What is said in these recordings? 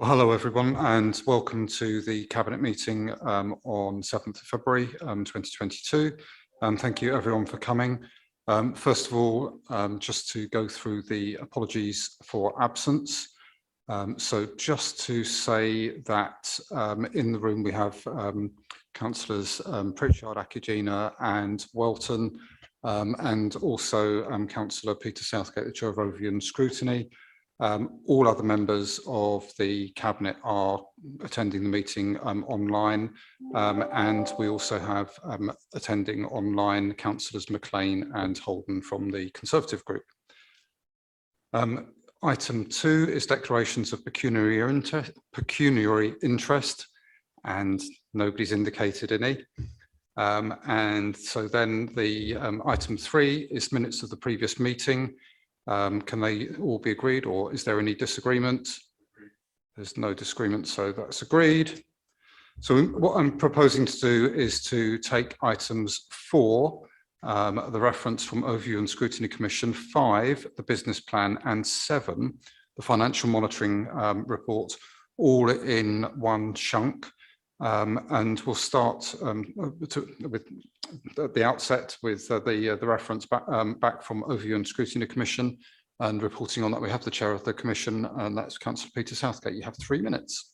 Well, hello everyone, and welcome to the Cabinet meeting on 7th of February 2022. Thank you everyone for coming. First of all, just to go through the apologies for absence. So just to say that in the room we have Councillors Pritchard, Akigina and Welton, and also Councillor Peter Southgate, the Chair of Overview and Scrutiny. All other members of the Cabinet are attending the meeting online, and we also have attending online Councillors McLean and Holden from the Conservative Group. Item 2 is declarations of pecuniary interest, and nobody's indicated any. And so then the item 3 is minutes of the previous meeting. Can they all be agreed, or is there any disagreement? There's no disagreement, so that's agreed. So what I'm proposing to do is to take items 4, the reference from Overview and Scrutiny Commission, 5, the business plan, and 7, the financial monitoring report, all in one chunk. And we'll start with at the outset with the reference back from Overview and Scrutiny Commission, and reporting on that we have the Chair of the Commission, and that's Councillor Peter Southgate. You have 3 minutes.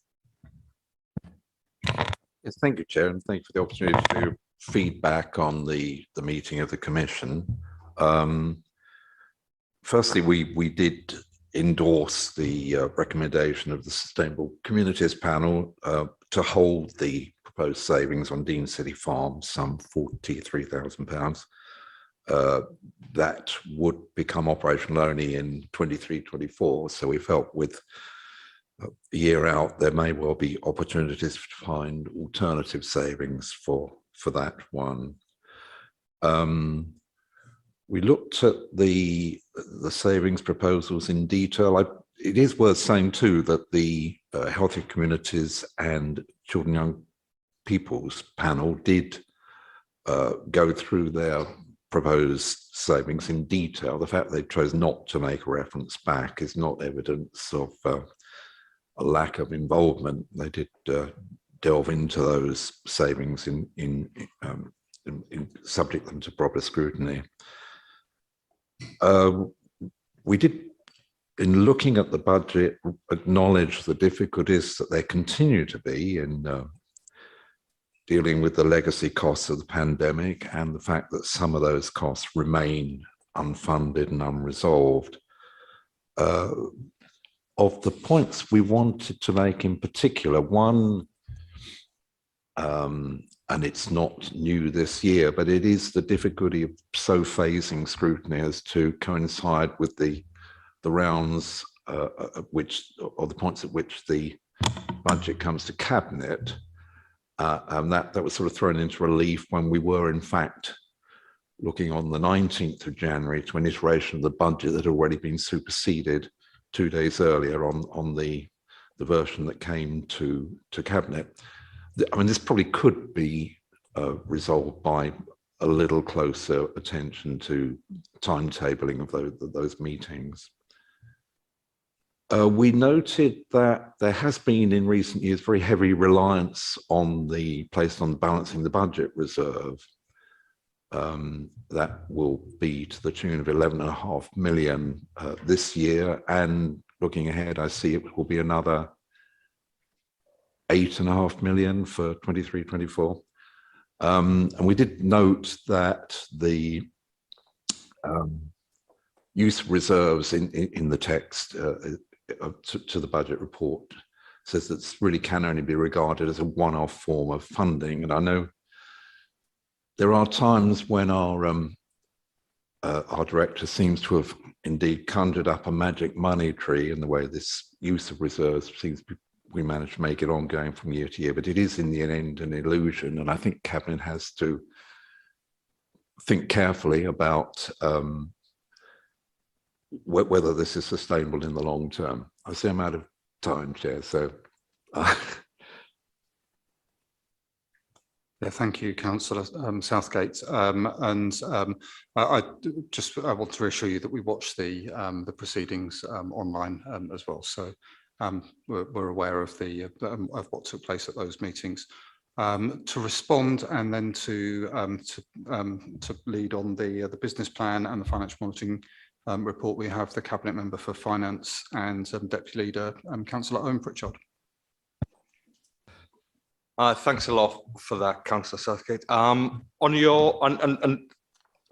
Yes, thank you, Chair, and thank you for the opportunity to feedback on the meeting of the Commission. Firstly, we did endorse the recommendation of the Sustainable Communities Panel to hold the proposed savings on Dean City Farm, some £43,000. That would become operational only in 23-24, so we felt with a year out there may well be opportunities to find alternative savings for that one. We looked at the savings proposals in detail. It is worth saying too that the Healthy Communities and Children and Young People's panel did go through their proposed savings in detail. The fact they chose not to make a reference back is not evidence of a lack of involvement. They did delve into those savings in subject them to proper scrutiny. We did, in looking at the budget, acknowledge the difficulties that there continue to be in dealing with the legacy costs of the pandemic, and the fact that some of those costs remain unfunded and unresolved. Of the points we wanted to make in particular, one, and it's not new this year, but it is the difficulty of so phasing scrutiny as to coincide with the rounds or the points at which the budget comes to Cabinet. And that was sort of thrown into relief when we were in fact looking on the 19th of January to an iteration of the budget that had already been superseded 2 days earlier on the version that came to Cabinet. I mean, this probably could be resolved by a little closer attention to timetabling of those meetings. We noted that there has been in recent years very heavy reliance placed on balancing the budget reserve. That will be to the tune of 11.5 million this year, and looking ahead, I see it will be another 8.5 million for 23-24. And we did note that the use of reserves in the text to the budget report says that this really can only be regarded as a one-off form of funding. And I know there are times when our director seems to have indeed conjured up a magic money tree in the way this use of reserves seems to be, we manage to make it ongoing from year to year, but it is in the end an illusion. And I think Cabinet has to think carefully about whether this is sustainable in the long term. I see I'm out of time, Chair, so. Yeah, thank you, Councillor Southgate. I want to reassure you that we watch the proceedings online as well. So were aware of of what took place at those meetings. To respond and then to lead on the business plan and the financial monitoring report, we have the Cabinet Member for Finance and Deputy Leader, Councillor Owen Pritchard. Thanks a lot for that, Councillor Southgate. On your,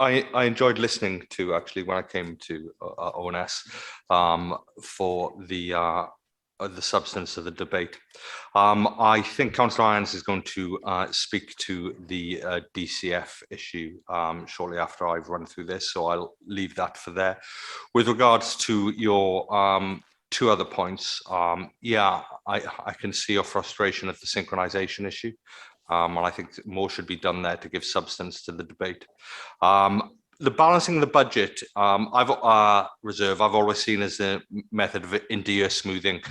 I enjoyed listening to, actually, when I came to ONS for the substance of the debate. I think Councillor Irons is going to speak to the DCF issue shortly after I've run through this, so I'll leave that for there. With regards to your two other points, yeah, I can see your frustration at the synchronization issue, and I think more should be done there to give substance to the debate. The balancing the budget, I've always seen as a method of inter-year smoothing.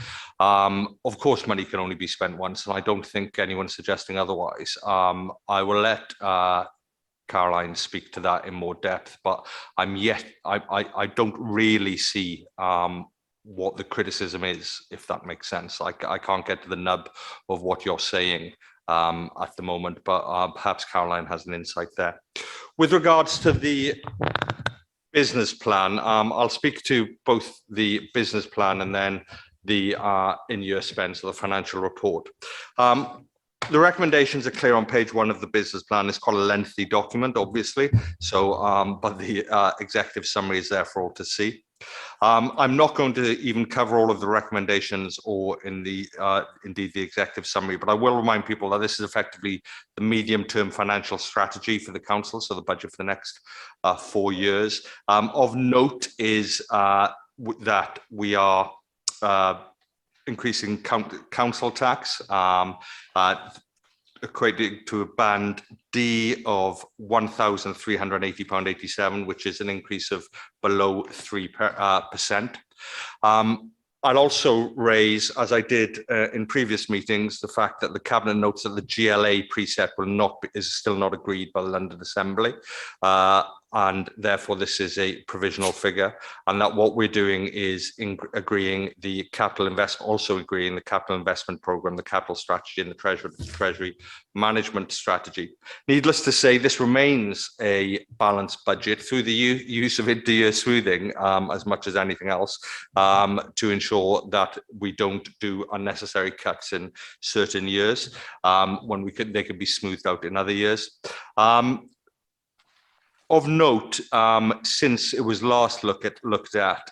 Of course, money can only be spent once, and I don't think anyone's suggesting otherwise. I will let Caroline speak to that in more depth, but I don't really see what the criticism is, if that makes sense. I can't get to the nub of what you're saying at the moment, but perhaps Caroline has an insight there. With regards to the business plan, I'll speak to both the business plan and then the in-year spend, so the financial report. The recommendations are clear on page 1 of the business plan. It's quite a lengthy document, obviously, so but the executive summary is there for all to see. I'm not going to even cover all of the recommendations or in the indeed the executive summary, but I will remind people that this is effectively the medium-term financial strategy for the council, so the budget for the next 4 years. Of note is that we are increasing council tax, equating to a band D of £1,380.87, which is an increase of below 3%. I'll also raise, as I did in previous meetings, the fact that the Cabinet notes that the GLA precept is still not agreed by the London Assembly, and therefore this is a provisional figure, and that what we're doing is agreeing the capital investment programme, the capital strategy, and the treasury management strategy. Needless to say, this remains a balanced budget through the use of inter-year smoothing as much as anything else, to ensure that we don't do unnecessary cuts in certain years when they could be smoothed out in other years. Of note, since it was last looked at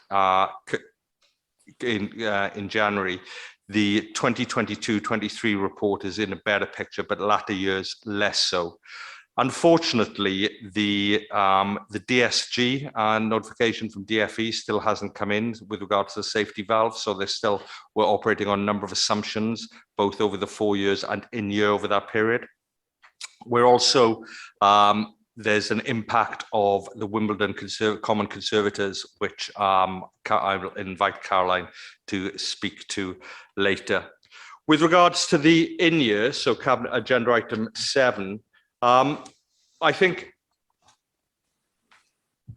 in January, the 2022-23 report is in a better picture, but latter years less so. Unfortunately, the DSG notification from DFE still hasn't come in with regards to the safety valve, so we're operating on a number of assumptions, both over the 4 years and in year over that period. We're also there's an impact of the Wimbledon Common Conservators, which I will invite Caroline to speak to later. With regards to the in-year, so Cabinet Agenda Item 7, I think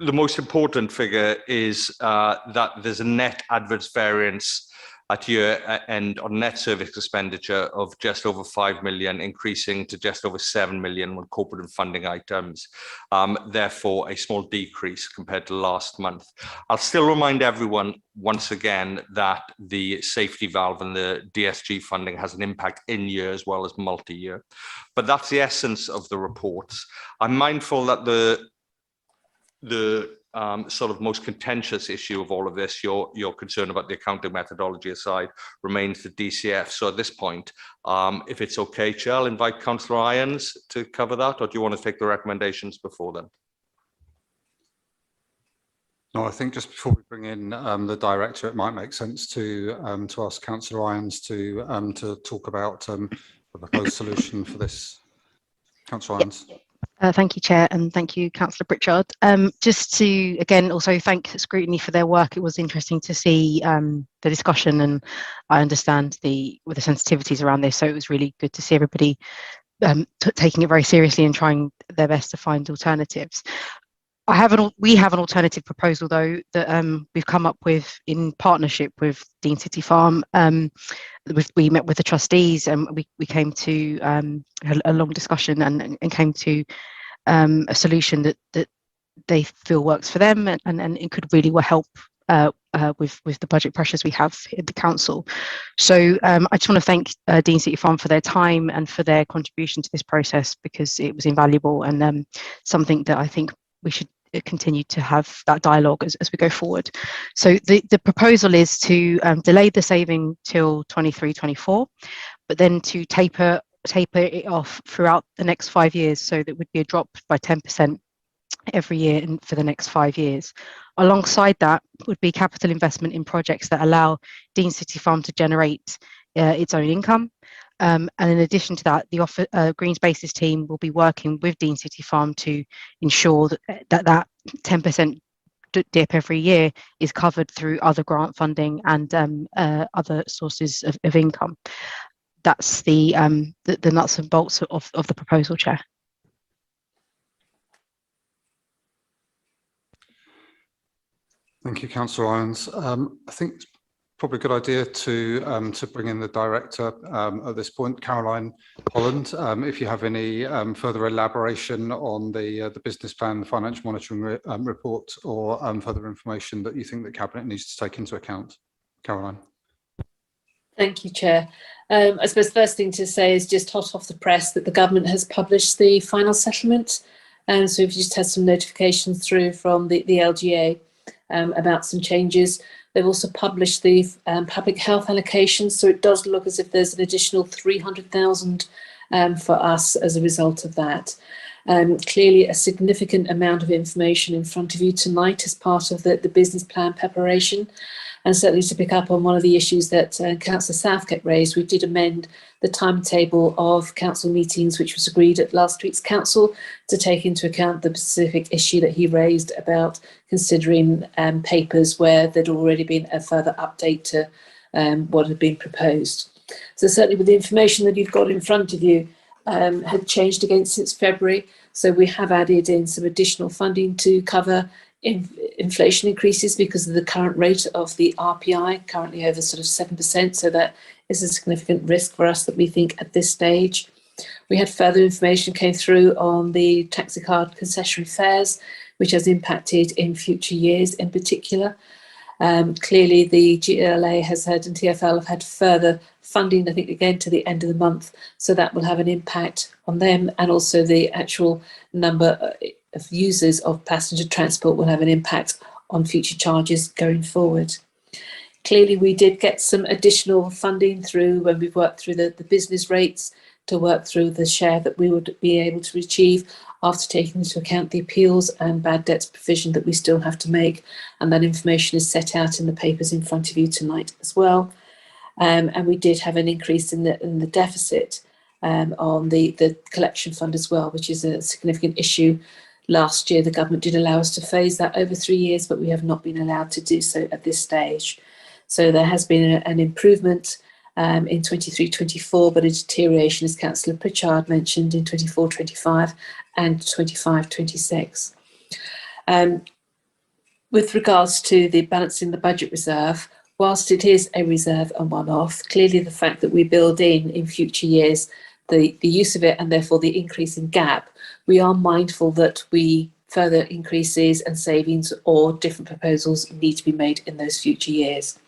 the most important figure is that there's a net adverse variance at year end on net service expenditure of just over 5 million, increasing to just over 7 million on corporate and funding items. Therefore, a small decrease compared to last month. I'll still remind everyone once again that the safety valve and the DSG funding has an impact in year as well as multi-year. But that's the essence of the reports. I'm mindful that the sort of most contentious issue of all of this, your concern about the accounting methodology aside, remains the DCF. So at this point, if it's okay, Chair, I'll invite Councillor Irons to cover that, or do you want to take the recommendations before then? No, I think just before we bring in the director, it might make sense to ask Councillor Irons to talk about the proposed solution for this. Councillor Irons. Thank you, Chair, and thank you, Councillor Pritchard. Just to, again, also thank Scrutiny for their work. It was interesting to see the discussion, and I understand the sensitivities around this, so it was really good to see everybody taking it very seriously and trying their best to find alternatives. We have an alternative proposal though that we've come up with in partnership with Dean City Farm. We met with the trustees and we came to a long discussion and came to a solution that they feel works for them and it could really help with the budget pressures we have in the council. So I just want to thank Dean City Farm for their time and for their contribution to this process, because it was invaluable and something that I think we should continue to have that dialogue as we go forward. So the proposal is to delay the saving till 23-24, but then to taper it off throughout the next 5 years, so that would be a drop by 10% every year for the next 5 years. Alongside that would be capital investment in projects that allow Dean City Farm to generate its own income. And in addition to that, the Green Spaces team will be working with Dean City Farm to ensure that 10% dip every year is covered through other grant funding and other sources of income. That's the nuts and bolts of the proposal, Chair. Thank you, Councillor Irons. I think it's probably a good idea to bring in the director at this point, Caroline Holland. If you have any further elaboration on the business plan, the financial monitoring report, or further information that you think the Cabinet needs to take into account. Caroline. Thank you, Chair. I suppose the first thing to say is just hot off the press that the government has published the final settlement. So we've just had some notifications through from the LGA about some changes. They've also published the public health allocations, so it does look as if there's an additional 300,000 for us as a result of that. Clearly a significant amount of information in front of you tonight as part of the business plan preparation. And certainly to pick up on one of the issues that Councillor Southgate raised, we did amend the timetable of council meetings, which was agreed at last week's council, to take into account the specific issue that he raised about considering papers where there'd already been a further update to what had been proposed. So certainly with the information that you've got in front of you had changed again since February. So we have added in some additional funding to cover inflation increases because of the current rate of the RPI, currently over sort of 7%. So that is a significant risk for us that we think at this stage. We had further information came through on the taxi card concessionary fares, which has impacted in future years in particular. Clearly the GLA has had and TfL have had further funding, I think again to the end of the month. So that will have an impact on them, and also the actual number of users of passenger transport will have an impact on future charges going forward. Clearly, we did get some additional funding through when we've worked through the business rates to work through the share that we would be able to achieve after taking into account the appeals and bad debts provision that we still have to make. And that information is set out in the papers in front of you tonight as well. And we did have an increase in the deficit on the collection fund as well, which is a significant issue. Last year, the government did allow us to phase that over 3 years, but we have not been allowed to do so at this stage. So there has been an improvement in 23-24, but a deterioration, as Councillor Pritchard mentioned, in 24-25 and 25-26. With regards to the balancing the budget reserve, whilst it is a reserve and one-off, clearly the fact that we build in future years the use of it and therefore the increase in gap, we are mindful that further increases and savings or different proposals need to be made in those future years.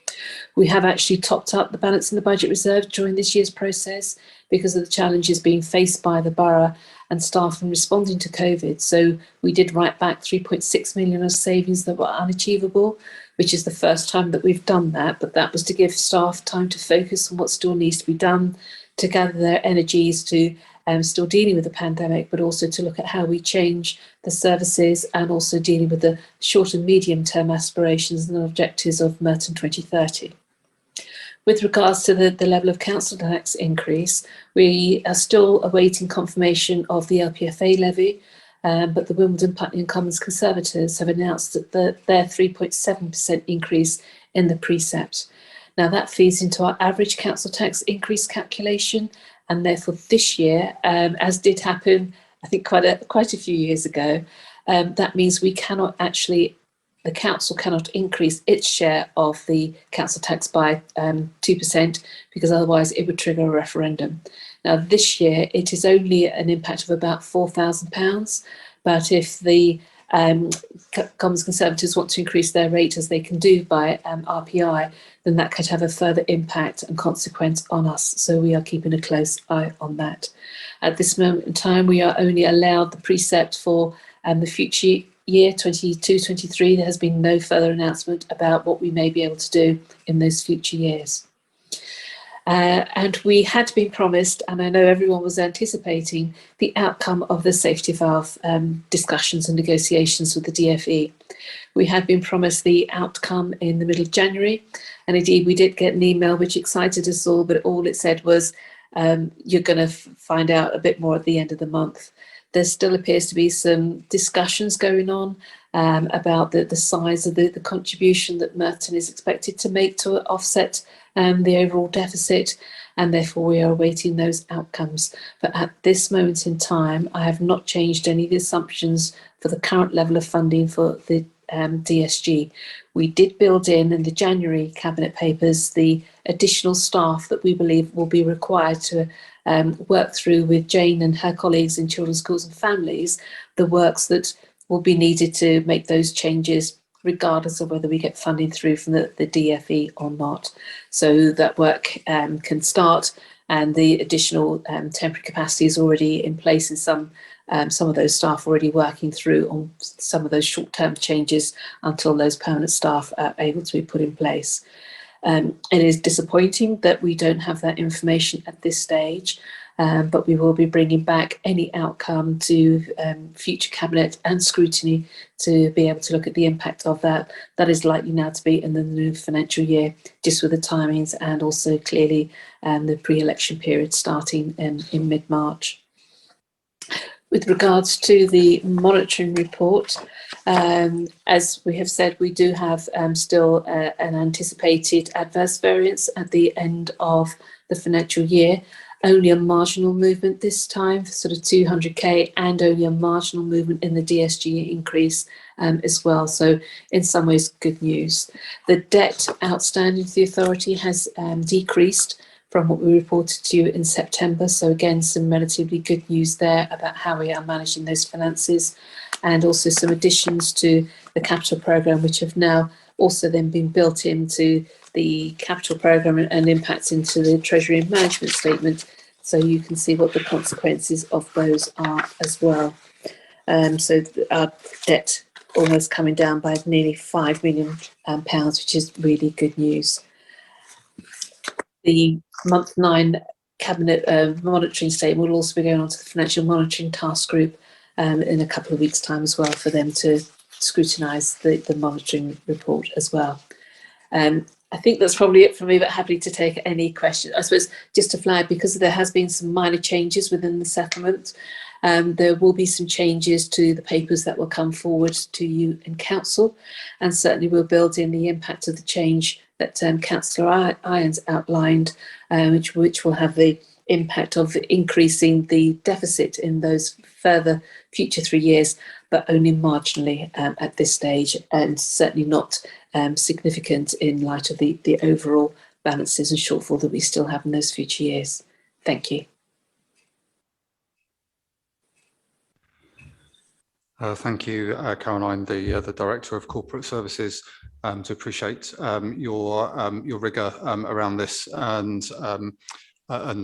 We have actually topped up the balance in the budget reserve during this year's process because of the challenges being faced by the borough and staff in responding to COVID. So we did write back 3.6 million of savings that were unachievable, which is the first time that we've done that, but that was to give staff time to focus on what still needs to be done, to gather their energies to still dealing with the pandemic, but also to look at how we change the services and also dealing with the short and medium term aspirations and objectives of Merton 2030. With regards to the level of council tax increase, we are still awaiting confirmation of the LPFA levy, but the Wimbledon, Putney and Commons Conservatives have announced that their 3.7% increase in the precept. Now that feeds into our average council tax increase calculation, and therefore this year, as did happen, I think quite a few years ago, that means we cannot actually, the council cannot increase its share of the council tax by 2%, because otherwise it would trigger a referendum. Now this year it is only an impact of about £4,000, but if the Commons Conservatives want to increase their rate, as they can do by RPI, then that could have a further impact and consequence on us. So we are keeping a close eye on that. At this moment in time, we are only allowed the precept for the future year 22-23. There has been no further announcement about what we may be able to do in those future years. And we had been promised, and I know everyone was anticipating, the outcome of the safety valve discussions and negotiations with the DfE. We had been promised the outcome in the middle of January, and indeed we did get an email which excited us all, but all it said was, you're going to find out a bit more at the end of the month. There still appears to be some discussions going on about the size of the contribution that Merton is expected to make to offset the overall deficit, and therefore we are awaiting those outcomes. But at this moment in time, I have not changed any of the assumptions for the current level of funding for the DSG. We did build in the January Cabinet papers the additional staff that we believe will be required to work through with Jane and her colleagues in Children's Schools and Families, the works that will be needed to make those changes, regardless of whether we get funding through from the DfE or not. So that work can start, and the additional temporary capacity is already in place, and some of those staff already working through on some of those short-term changes until those permanent staff are able to be put in place. It is disappointing that we don't have that information at this stage, but we will be bringing back any outcome to future Cabinet and Scrutiny to be able to look at the impact of that. That is likely now to be in the new financial year, just with the timings, and also clearly the pre-election period starting in mid-March. With regards to the monitoring report, as we have said, we do have still an anticipated adverse variance at the end of the financial year. Only a marginal movement this time, sort of 200k, and only a marginal movement in the DSG increase as well. So in some ways, good news. The debt outstanding to the authority has decreased from what we reported to you in September. So again, some relatively good news there about how we are managing those finances, and also some additions to the capital programme, which have now also then been built into the capital programme and impacts into the Treasury and Management Statement. So you can see what the consequences of those are as well. So our debt almost coming down by nearly £5 million, which is really good news. The month 9 Cabinet monitoring statement will also be going on to the Financial Monitoring Task Group in a couple of weeks' time as well, for them to scrutinise the monitoring report as well. I think that's probably it for me, but happy to take any questions. I suppose just to flag, because there has been some minor changes within the settlement, there will be some changes to the papers that will come forward to you in Council, and certainly we'll build in the impact of the change that Councillor Irons outlined, which will have the impact of increasing the deficit in those further future 3 years, but only marginally at this stage, and certainly not significant in light of the overall balances and shortfall that we still have in those future years. Thank you. Thank you, Caroline, the Director of Corporate Services. To appreciate your rigour around this, and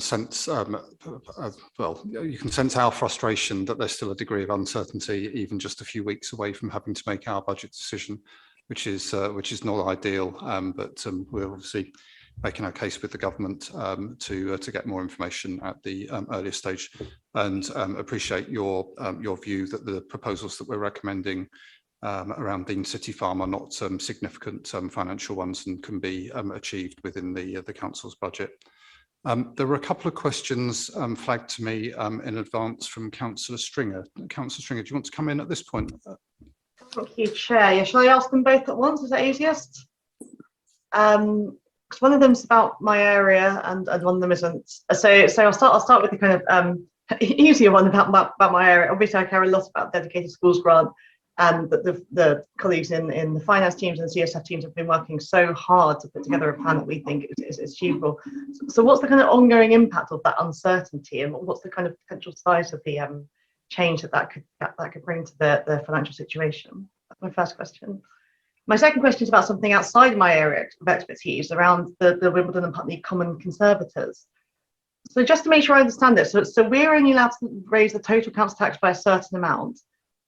sense, well, you can sense our frustration that there's still a degree of uncertainty, even just a few weeks away from having to make our budget decision, which is not ideal. But we're obviously making our case with the government to get more information at the earliest stage, and appreciate your view that the proposals that we're recommending around Dean City Farm are not significant financial ones, and can be achieved within the council's budget. There were a couple of questions flagged to me in advance from Councillor Stringer. Councillor Stringer, do you want to come in at this point? Thank you, Chair. Yeah, shall I ask them both at once? Is that easiest? Because one of them's about my area, and one of them isn't. So I'll start with the kind of easier one about my area. Obviously, I care a lot about dedicated schools grant. and that the colleagues in the finance teams and the CSF teams have been working so hard to put together a plan that we think is achievable. So what's the kind of ongoing impact of that uncertainty, and what's the kind of potential size of the change that could bring to the financial situation? That's my first question. My second question is about something outside my area of expertise, around the Wimbledon and Putney Common Conservators. So just to make sure I understand this, so we're only allowed to raise the total council tax by a certain amount,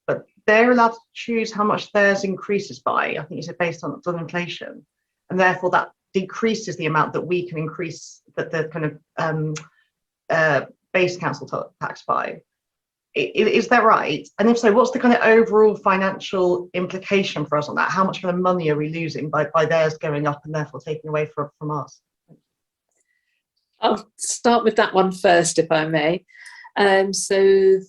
but they're allowed to choose how much theirs increases by. I think you said based on inflation, and therefore that decreases the amount that we can increase the kind of base council tax by. Is that right? And if so, what's the kind of overall financial implication for us on that? How much kind of money are we losing by theirs going up and therefore taking away from us? I'll start with that one first, if I may. So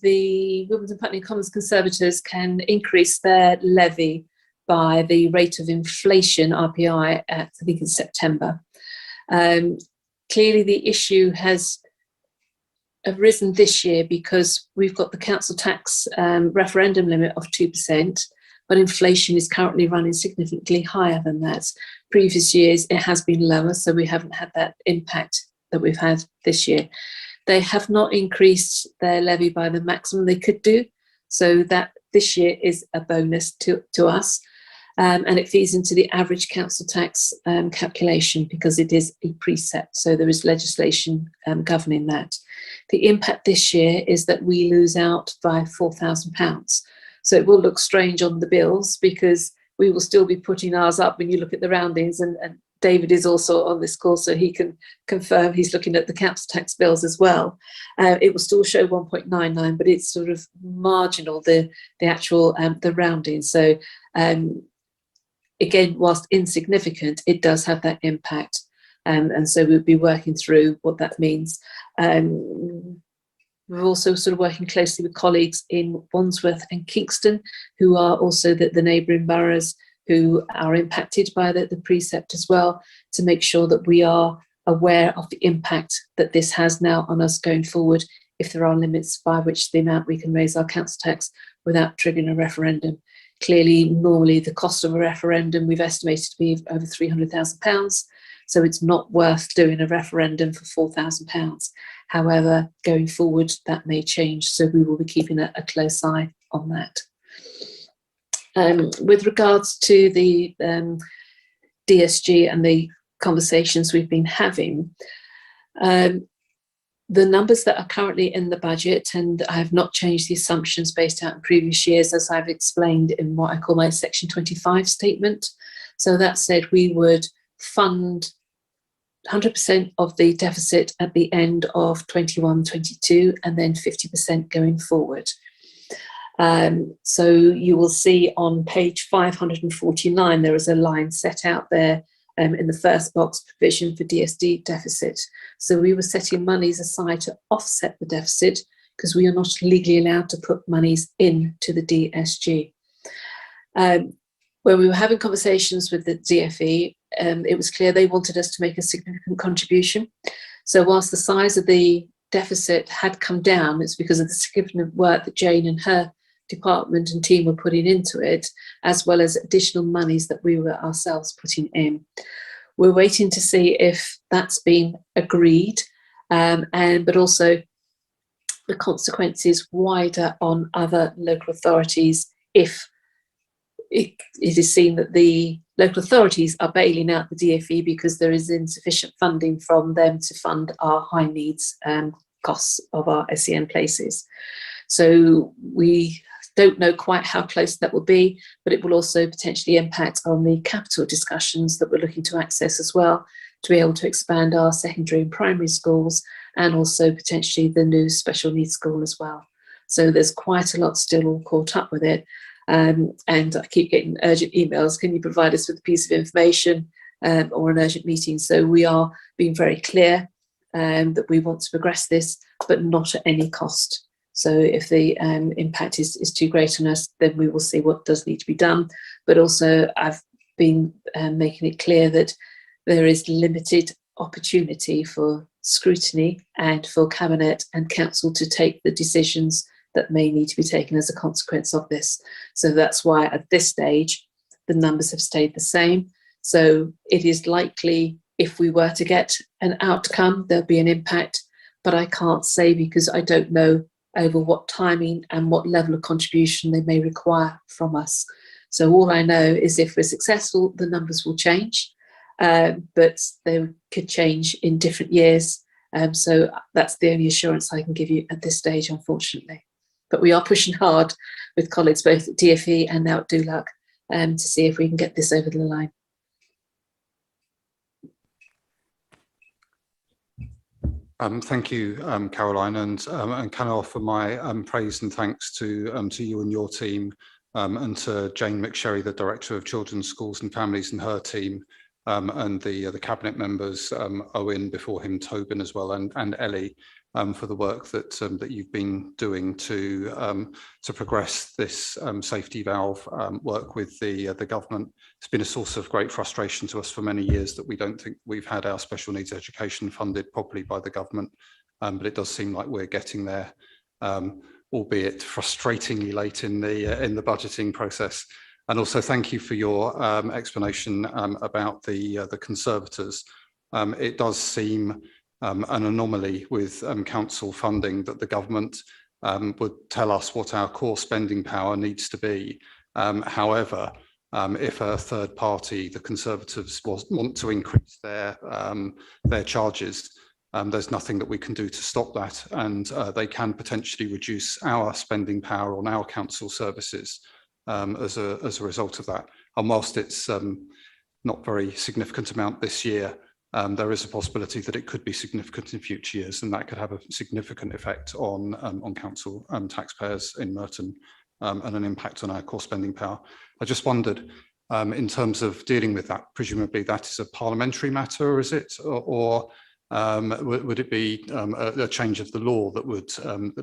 the Wimbledon Putney Commons Conservators can increase their levy by the rate of inflation, RPI, at I think in September. Clearly the issue has arisen this year because we've got the council tax referendum limit of 2%, but inflation is currently running significantly higher than that. Previous years it has been lower, so we haven't had that impact that we've had this year. They have not increased their levy by the maximum they could do, so that this year is a bonus to us, and it feeds into the average council tax calculation because it is a precept, so there is legislation governing that. The impact this year is that we lose out by £4,000. So it will look strange on the bills because we will still be putting ours up when you look at the roundings, and David is also on this call, so he can confirm he's looking at the council tax bills as well. It will still show 1.99, but it's sort of marginal, the actual the rounding. So again, whilst insignificant, it does have that impact, and so we'll be working through what that means. We're also sort of working closely with colleagues in Wandsworth and Kingston, who are also the neighbouring boroughs who are impacted by the precept as well, to make sure that we are aware of the impact that this has now on us going forward, if there are limits by which the amount we can raise our council tax without triggering a referendum. Clearly, normally the cost of a referendum we've estimated to be over £300,000, so it's not worth doing a referendum for £4,000. However, going forward, that may change, so we will be keeping a close eye on that. With regards to the DSG and the conversations we've been having, the numbers that are currently in the budget, and I have not changed the assumptions based out in previous years, as I've explained in what I call my Section 25 statement. So that said, we would fund 100% of the deficit at the end of 21-22, and then 50% going forward. So you will see on page 549 there is a line set out there in the first box, provision for DSD deficit. So we were setting monies aside to offset the deficit because we are not legally allowed to put monies into the DSG. When we were having conversations with the DFE, it was clear they wanted us to make a significant contribution. So whilst the size of the deficit had come down, it's because of the significant work that Jane and her department and team were putting into it, as well as additional monies that we were ourselves putting in. We're waiting to see if that's been agreed, but also the consequences wider on other local authorities if it is seen that the local authorities are bailing out the DFE because there is insufficient funding from them to fund our high needs costs of our SEN places. So we don't know quite how close that will be, but it will also potentially impact on the capital discussions that we're looking to access as well, to be able to expand our secondary and primary schools, and also potentially the new special needs school as well. So there's quite a lot still all caught up with it. And I keep getting urgent emails, can you provide us with a piece of information or an urgent meeting? So we are being very clear that we want to progress this, but not at any cost. So if the impact is too great on us, then we will see what does need to be done. But also I've been making it clear that there is limited opportunity for scrutiny and for Cabinet and Council to take the decisions that may need to be taken as a consequence of this. So that's why at this stage, the numbers have stayed the same. So it is likely if we were to get an outcome, there'll be an impact, but I can't say because I don't know over what timing and what level of contribution they may require from us. So all I know is if we're successful, the numbers will change, but they could change in different years. So that's the only assurance I can give you at this stage, unfortunately. But we are pushing hard with colleagues both at DfE and now at DULUC to see if we can get this over the line. Thank you, Caroline, and can I offer my praise and thanks to you and your team, and to Jane McSherry, the Director of Children's Schools and Families, and her team, and the cabinet members, Owen, before him, Tobin as well, and Ellie, for the work that you've been doing to progress this safety valve work with the government. It's been a source of great frustration to us for many years that we don't think we've had our special needs education funded properly by the government, but it does seem like we're getting there, albeit frustratingly late in the budgeting process. And also thank you for your explanation about the conservators. It does seem an anomaly with council funding that the government would tell us what our core spending power needs to be. However, if a third party, the Conservatives, want to increase their charges, there's nothing that we can do to stop that, and they can potentially reduce our spending power on our council services as a result of that. And whilst it's not very significant amount this year, there is a possibility that it could be significant in future years, and that could have a significant effect on council taxpayers in Merton, and an impact on our core spending power. I just wondered, in terms of dealing with that, presumably that is a parliamentary matter, is it, or would it be a change of the law that would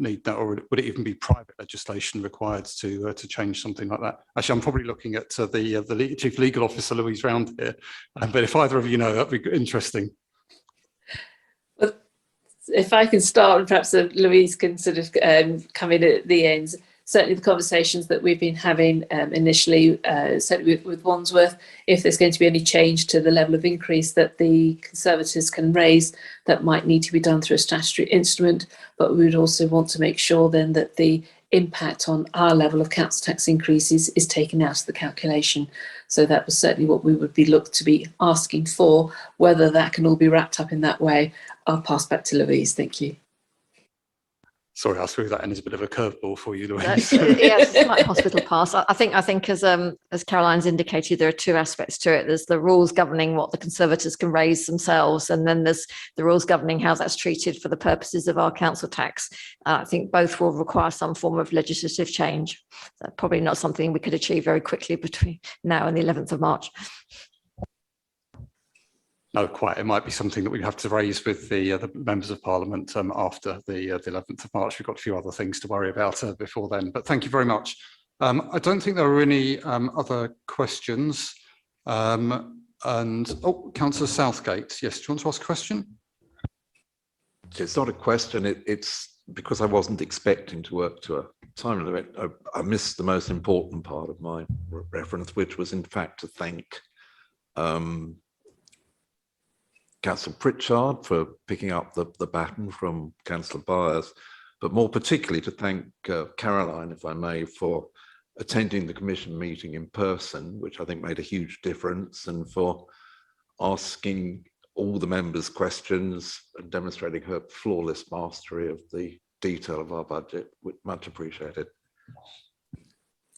need that, or would it even be private legislation required to change something like that? Actually, I'm probably looking at the Chief Legal Officer, Louise Round here, but if either of you know, that'd be interesting. Well, if I can start, and perhaps Louise can sort of come in at the end. Certainly the conversations that we've been having initially, certainly with Wandsworth, if there's going to be any change to the level of increase that the Conservatives can raise, that might need to be done through a statutory instrument, but we would also want to make sure then that the impact on our level of council tax increases is taken out of the calculation. So that was certainly what we would be looked to be asking for. Whether that can all be wrapped up in that way, I'll pass back to Louise. Thank you. Sorry, I threw that in as a bit of a curveball for you, Louise. Yes, it's like hospital pass. I think as Caroline's indicated, there are two aspects to it. There's the rules governing what the Conservatives can raise themselves, and then there's the rules governing how that's treated for the purposes of our council tax. I think both will require some form of legislative change. So probably not something we could achieve very quickly between now and the 11th of March. No, quite. It might be something that we have to raise with the members of Parliament after the 11th of March. We've got a few other things to worry about before then. But thank you very much. I don't think there are any other questions. Councillor Southgate, yes, do you want to ask a question? It's not a question. It's because I wasn't expecting to work to a time limit. I missed the most important part of my reference, which was in fact to thank Councillor Pritchard for picking up the baton from Councillor Byers, but more particularly to thank Caroline, if I may, for attending the Commission meeting in person, which I think made a huge difference, and for asking all the members questions and demonstrating her flawless mastery of the detail of our budget. Much appreciated.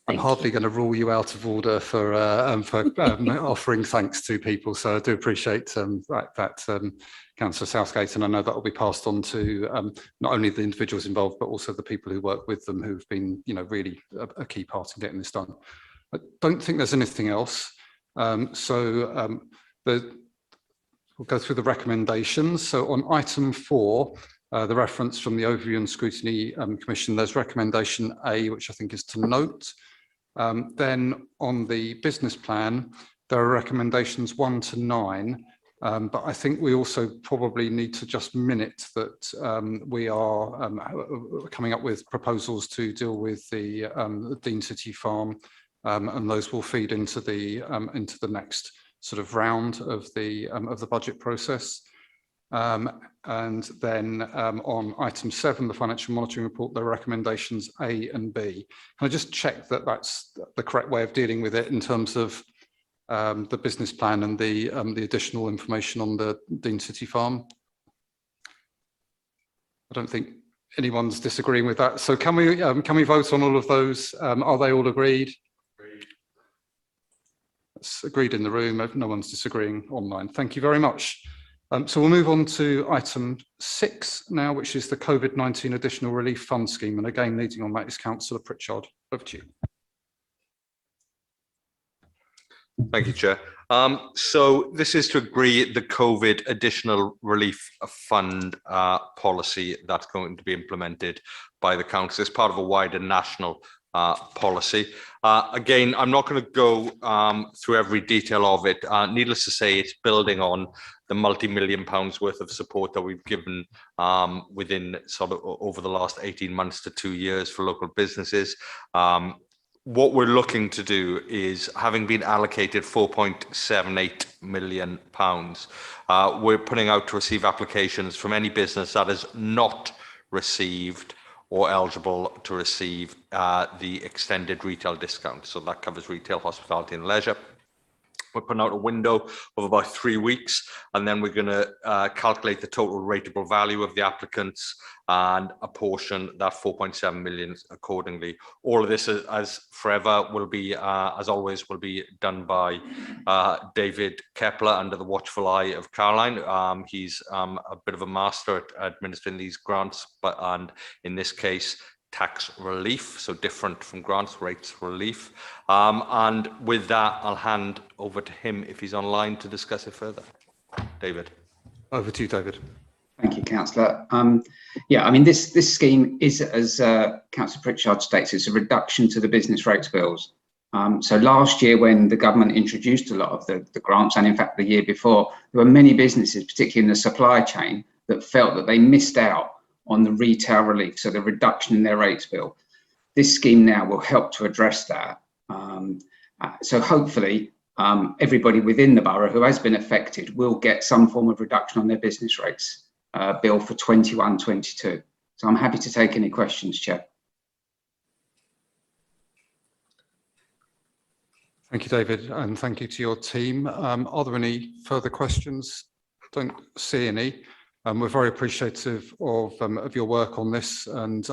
I'm hardly going to rule you out of order for offering thanks to people, so I do appreciate that, Councillor Southgate, and I know that will be passed on to not only the individuals involved, but also the people who work with them, who've been, really a key part in getting this done. I don't think there's anything else, so we'll go through the recommendations. So on item 4, the reference from the Overview and Scrutiny Commission, there's recommendation A, which I think is to note. Then on the business plan, there are recommendations 1 to 9, But I think we also probably need to just minute that we are coming up with proposals to deal with the Dean City Farm, and those will feed into the next sort of round of the budget process. And then on item 7, the financial monitoring report, the recommendations A and B. Can I just check that that's the correct way of dealing with it in terms of the business plan and the additional information on the Dean City Farm? I don't think anyone's disagreeing with that. So can we vote on all of those? Are they all agreed? That's agreed in the room. No one's disagreeing online. Thank you very much. So we'll move on to item 6 now, which is the COVID-19 Additional Relief Fund Scheme. And again, leading on that is Councillor Pritchard. Over to you. Thank you, Chair. So this is to agree the COVID Additional Relief Fund policy that's going to be implemented by the Council as part of a wider national policy. Again, I'm not going to go through every detail of it. Needless to say, it's building on the multi-million pounds worth of support that we've given within sort of over the last 18 months to 2 years for local businesses. What we're looking to do is, having been allocated £4.78 million, we're putting out to receive applications from any business that has not received or eligible to receive the extended retail discount. So that covers retail, hospitality and leisure. We're putting out a window of about 3 weeks, and then we're going to calculate the total rateable value of the applicants and apportion that 4.7 million accordingly. All of this, as forever, will be, as always, will be done by David Kepler under the watchful eye of Caroline. He's a bit of a master at administering these grants, and in this case, tax relief, so different from grants, rates relief. And with that, I'll hand over to him if he's online to discuss it further. David. Over to you, David. Thank you, Councillor. Yeah, I mean, this scheme is, as Councillor Pritchard states, it's a reduction to the business rates bills. So last year, when the government introduced a lot of the grants, and in fact the year before, there were many businesses, particularly in the supply chain, that felt that they missed out on the retail relief, so the reduction in their rates bill. This scheme now will help to address that. So hopefully everybody within the borough who has been affected will get some form of reduction on their business rates bill for 21-22. So I'm happy to take any questions, Chair. Thank you, David, and thank you to your team. Are there any further questions? Don't see any. We're very appreciative of your work on this and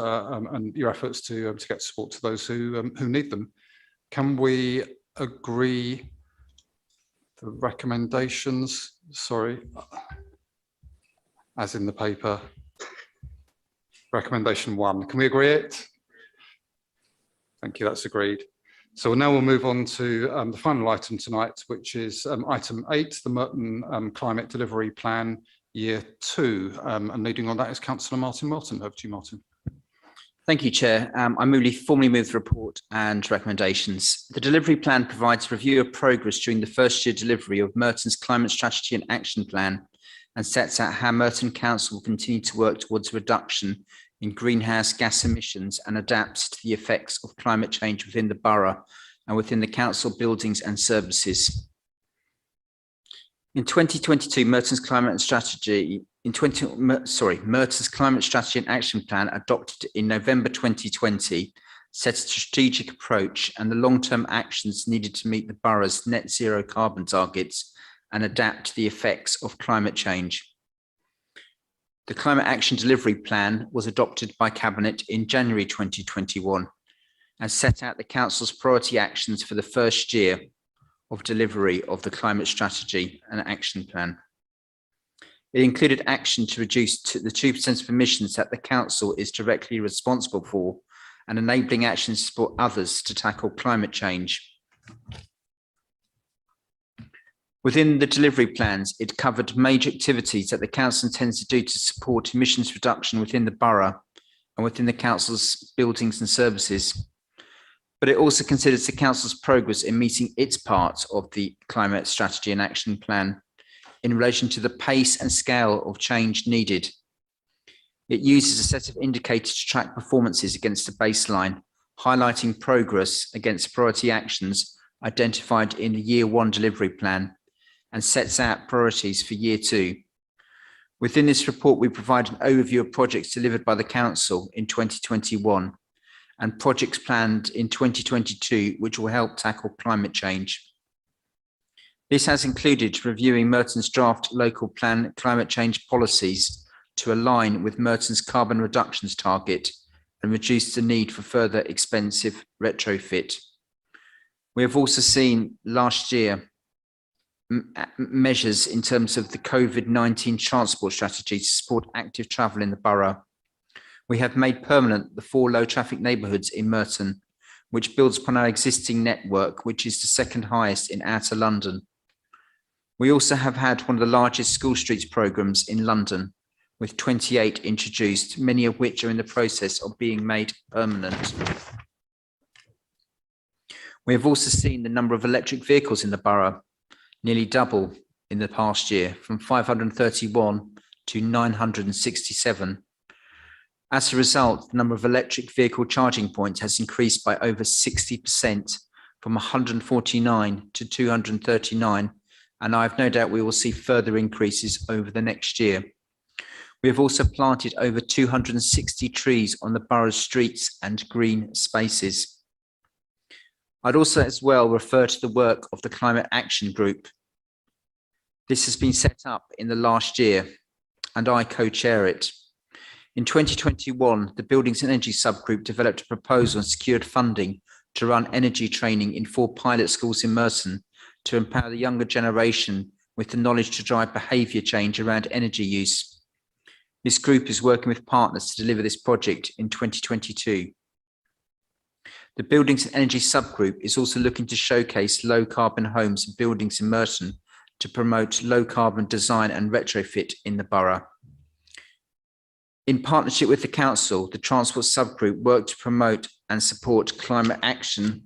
your efforts to get support to those who need them. Can we agree the recommendations? Sorry, as in the paper. Recommendation 1. Can we agree it? Thank you. That's agreed. So now we'll move on to the final item tonight, which is item 8, the Merton Climate Delivery Plan Year 2, and leading on that is Councillor Martin Morton. Over to you, Martin. Thank you, Chair. I formally move the report and recommendations. The delivery plan provides a review of progress during the first year delivery of Merton's Climate Strategy and Action Plan, and sets out how Merton Council will continue to work towards a reduction in greenhouse gas emissions and adapts to the effects of climate change within the borough and within the council buildings and services. In 2022, Merton's Climate Strategy and Action Plan, adopted in November 2020, set a strategic approach and the long-term actions needed to meet the borough's net zero carbon targets and adapt to the effects of climate change. The Climate Action Delivery Plan was adopted by Cabinet in January 2021 and set out the Council's priority actions for the first year of delivery of the Climate Strategy and Action Plan. It included action to reduce the 2% of emissions that the Council is directly responsible for, and enabling actions to support others to tackle climate change. Within the delivery plans, it covered major activities that the Council intends to do to support emissions reduction within the borough and within the Council's buildings and services. But it also considers the Council's progress in meeting its part of the Climate Strategy and Action Plan, in relation to the pace and scale of change needed. It uses a set of indicators to track performances against a baseline, highlighting progress against priority actions identified in the Year 1 delivery plan, and sets out priorities for Year 2. Within this report, we provide an overview of projects delivered by the Council in 2021 and projects planned in 2022, which will help tackle climate change. This has included reviewing Merton's draft local plan climate change policies to align with Merton's carbon reductions target and reduce the need for further expensive retrofit. We have also seen last year measures in terms of the COVID-19 transport strategy to support active travel in the borough. We have made permanent the 4 low traffic neighbourhoods in Merton, which builds upon our existing network, which is the second highest in outer London. We also have had one of the largest school streets programmes in London, with 28 introduced, many of which are in the process of being made permanent. We have also seen the number of electric vehicles in the borough nearly double in the past year, from 531 to 967. As a result, the number of electric vehicle charging points has increased by over 60%, from 149 to 239, and I have no doubt we will see further increases over the next year. We have also planted over 260 trees on the borough's streets and green spaces. I'd also as well refer to the work of the Climate Action Group. This has been set up in the last year, and I co-chair it. In 2021, the Buildings and Energy Subgroup developed a proposal and secured funding to run energy training in 4 pilot schools in Merton to empower the younger generation with the knowledge to drive behaviour change around energy use. This group is working with partners to deliver this project in 2022. The Buildings and Energy Subgroup is also looking to showcase low carbon homes and buildings in Merton to promote low carbon design and retrofit in the borough. In partnership with the Council, the Transport Subgroup worked to promote and support climate action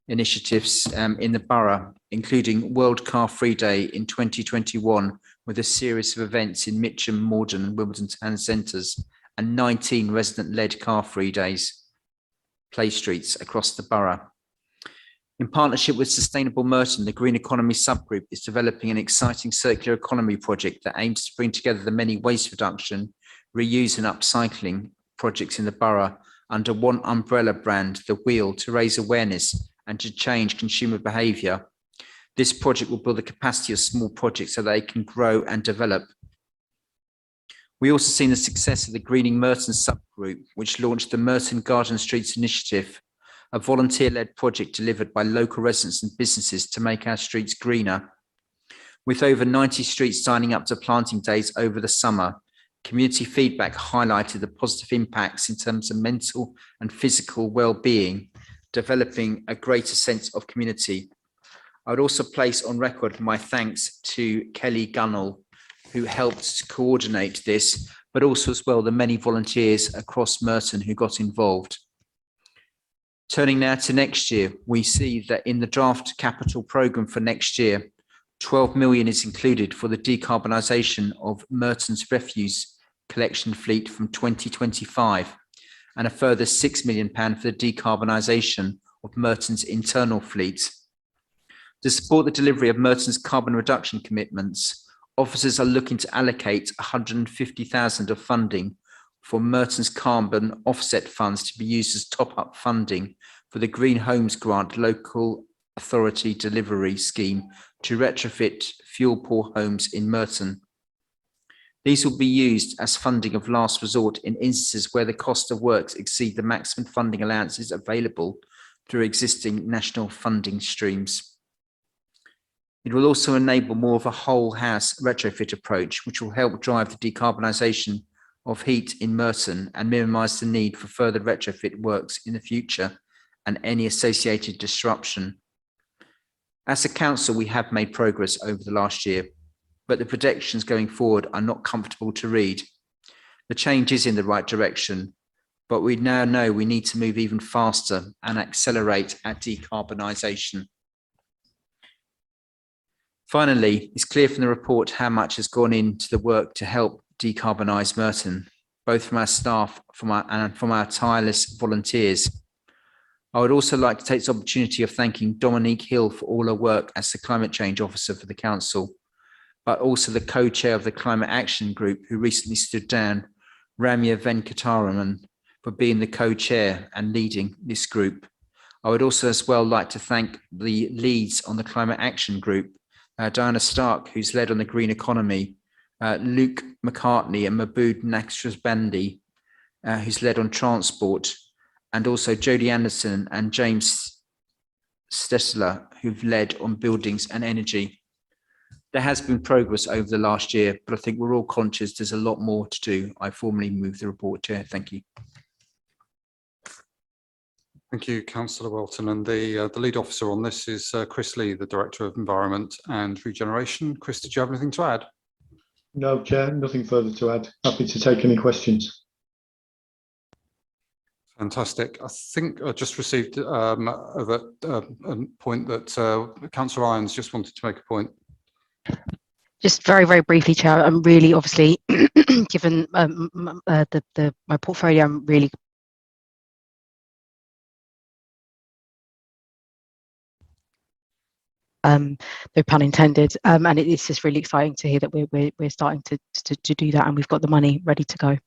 initiatives in the borough, including World Car Free Day in 2021, with a series of events in Mitcham, Morden and Wimbledon town centres, and 19 resident-led car free days, play streets across the borough. In partnership with Sustainable Merton, the Green Economy Subgroup is developing an exciting circular economy project that aims to bring together the many waste reduction, reuse and upcycling projects in the borough under one umbrella brand, The Wheel, to raise awareness and to change consumer behaviour. This project will build the capacity of small projects so they can grow and develop. We also seen the success of the Greening Merton subgroup, which launched the Merton Garden Streets Initiative, a volunteer-led project delivered by local residents and businesses to make our streets greener. With over 90 streets signing up to planting days over the summer, community feedback highlighted the positive impacts in terms of mental and physical well-being, developing a greater sense of community. I would also place on record my thanks to Kelly Gunnell, who helped coordinate this, but also as well the many volunteers across Merton who got involved. Turning now to next year, we see that in the draft capital programme for next year, 12 million is included for the decarbonisation of Merton's refuse collection fleet from 2025, and a further £6 million for the decarbonisation of Merton's internal fleet. To support the delivery of Merton's carbon reduction commitments, officers are looking to allocate 150,000 of funding for Merton's carbon offset funds to be used as top-up funding for the Green Homes Grant Local Authority Delivery Scheme to retrofit fuel-poor homes in Merton. These will be used as funding of last resort in instances where the cost of works exceed the maximum funding allowances available through existing national funding streams. It will also enable more of a whole house retrofit approach, which will help drive the decarbonisation of heat in Merton and minimise the need for further retrofit works in the future and any associated disruption. As a council, we have made progress over the last year, but the projections going forward are not comfortable to read. The change is in the right direction, but we now know we need to move even faster and accelerate our decarbonisation. Finally, it's clear from the report how much has gone into the work to help decarbonise Merton, both from our staff and from our tireless volunteers. I would also like to take this opportunity of thanking Dominique Hill for all her work as the Climate Change Officer for the Council, but also the co-chair of the Climate Action Group, who recently stood down, Ramya Venkataraman, for being the co-chair and leading this group. I would also as well like to thank the leads on the Climate Action Group, Diana Stark, who's led on the green economy, Luke McCartney and Mabood Nakshabandi, who's led on transport, and also Jodie Anderson and James Stessler, who've led on buildings and energy. There has been progress over the last year, but I think we're all conscious there's a lot more to do. I formally move the report, Chair. Thank you. Thank you, Councillor Welton. And the lead officer on this is Chris Lee, the Director of Environment and Regeneration. Chris, did you have anything to add? No, Chair, nothing further to add. Happy to take any questions. Fantastic. I think I just received a point that Councillor Irons just wanted to make a point. Just very, very briefly, Chair. I'm really, obviously, given my portfolio, I'm really no pun intended, and it's just really exciting to hear that we're starting to do that, and we've got the money ready to go.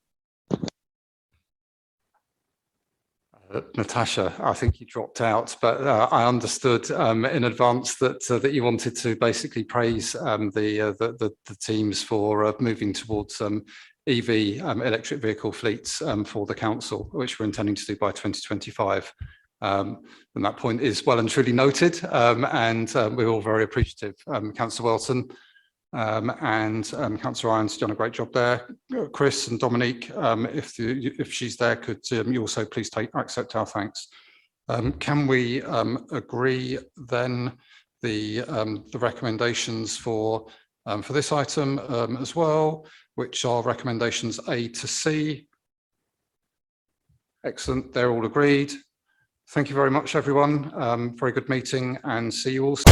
Natasha, I think you dropped out, but I understood in advance that you wanted to basically praise the teams for moving towards EV electric vehicle fleets for the council, which we're intending to do by 2025. And that point is well and truly noted, and we're all very appreciative. Councillor Welton and Councillor Irons done a great job there. Chris and Dominique, if she's there, could you also please accept our thanks. Can we agree then the recommendations for this item as well, which are recommendations A to C? Excellent, they're all agreed. Thank you very much, everyone. Very good meeting, and see you all soon.